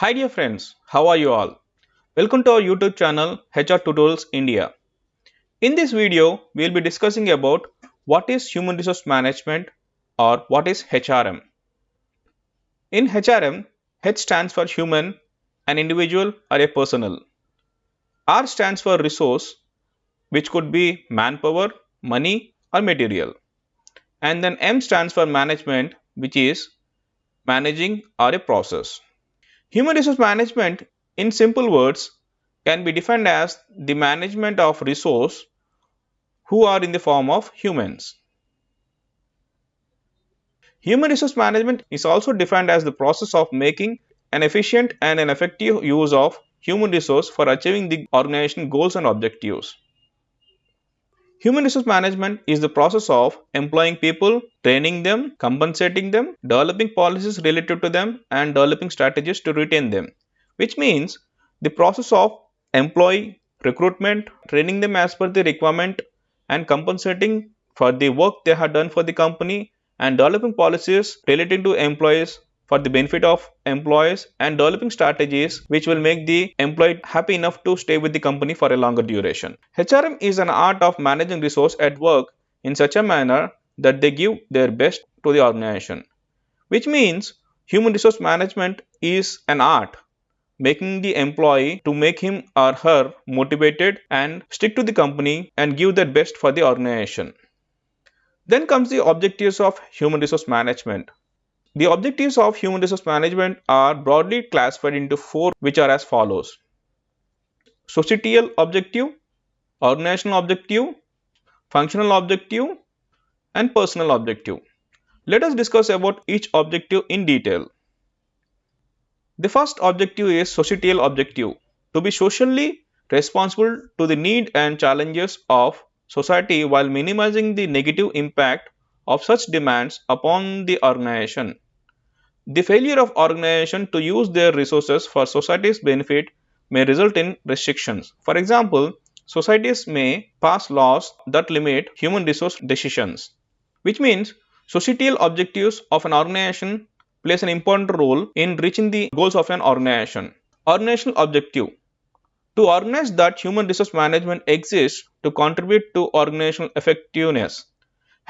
Hi dear friends, how are you all? Welcome to our YouTube channel HR Tutorials India. In this video, we will be discussing about what is Human Resource Management or what is HRM. In HRM, H stands for human, an individual or a personal. R stands for resource, which could be manpower, money or material. And then M stands for management, which is managing or a process. Human resource management, in simple words, can be defined as the management of resource who are in the form of humans. Human resource management is also defined as the process of making an efficient and an effective use of human resource for achieving the organization goals and objectives. Human resource management is the process of employing people, training them, compensating them, developing policies related to them, and developing strategies to retain them, which means the process of employee recruitment, training them as per the requirement, and compensating for the work they have done for the company, and developing policies relating to employees for the benefit of employees, and developing strategies which will make the employee happy enough to stay with the company for a longer duration. HRM is an art of managing resource at work in such a manner that they give their best to the organization, which means human resource management is an art making the employee to make him or her motivated and stick to the company and give their best for the organization. Then comes the objectives of human resource management. The objectives of human resource management are broadly classified into four, which are as follows: societal objective, organizational objective, functional objective, and personal objective. Let us discuss about each objective in detail. The first objective is societal objective, to be socially responsible to the need and challenges of society while minimizing the negative impact of such demands upon the organization. The failure of organization to use their resources for society's benefit may result in restrictions. For example, societies may pass laws that limit human resource decisions, which means societal objectives of an organization plays an important role in reaching the goals of an organization. Organizational objective: to organize that human resource management exists to contribute to organizational effectiveness.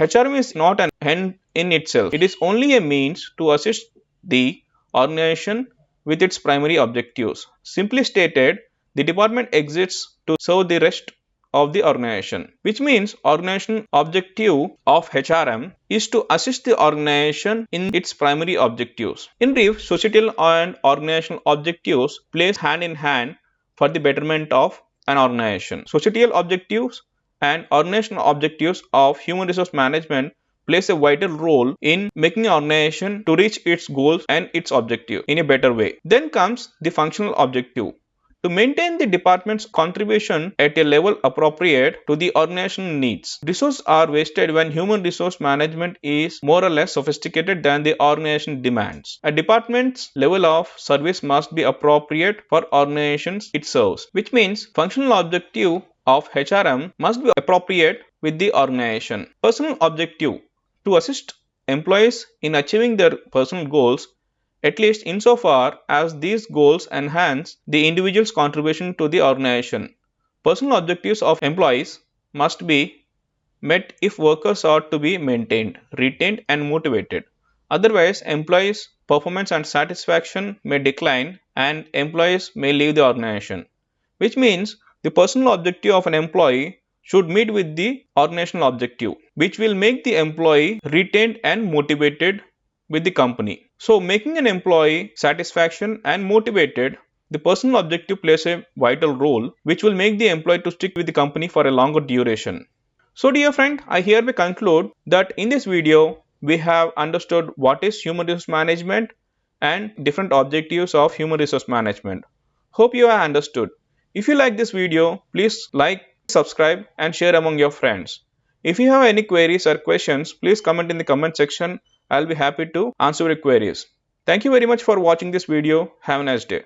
HRM is not an end in itself. It is only a means to assist the organization with its primary objectives. Simply stated, the department exists to serve the rest of the organization, which means organizational objective of HRM is to assist the organization in its primary objectives. In brief, societal and organizational objectives place hand in hand for the betterment of an organization. Societal objectives and organizational objectives of human resource management plays a vital role in making an organization to reach its goals and its objective in a better way. Then comes the functional objective: to maintain the department's contribution at a level appropriate to the organizational needs. Resources are wasted when human resource management is more or less sophisticated than the organization demands. A department's level of service must be appropriate for organizations it serves, which means functional objective of HRM must be appropriate with the organization. Personal objective: to assist employees in achieving their personal goals, at least insofar as these goals enhance the individual's contribution to the organization. Personal objectives of employees must be met if workers are to be maintained, retained, and motivated. Otherwise, employees' performance and satisfaction may decline and employees may leave the organization, which means the personal objective of an employee should meet with the organizational objective, which will make the employee retained and motivated with the company. So, making an employee satisfaction and motivated, the personal objective plays a vital role which will make the employee to stick with the company for a longer duration. So dear friend, I hereby conclude that in this video we have understood what is human resource management and different objectives of human resource management. Hope you have understood. If you like this video, please like, subscribe and share among your friends. If you have any queries or questions, please comment in the comment section. I'll be happy to answer your queries. Thank you very much for watching this video. Have a nice day.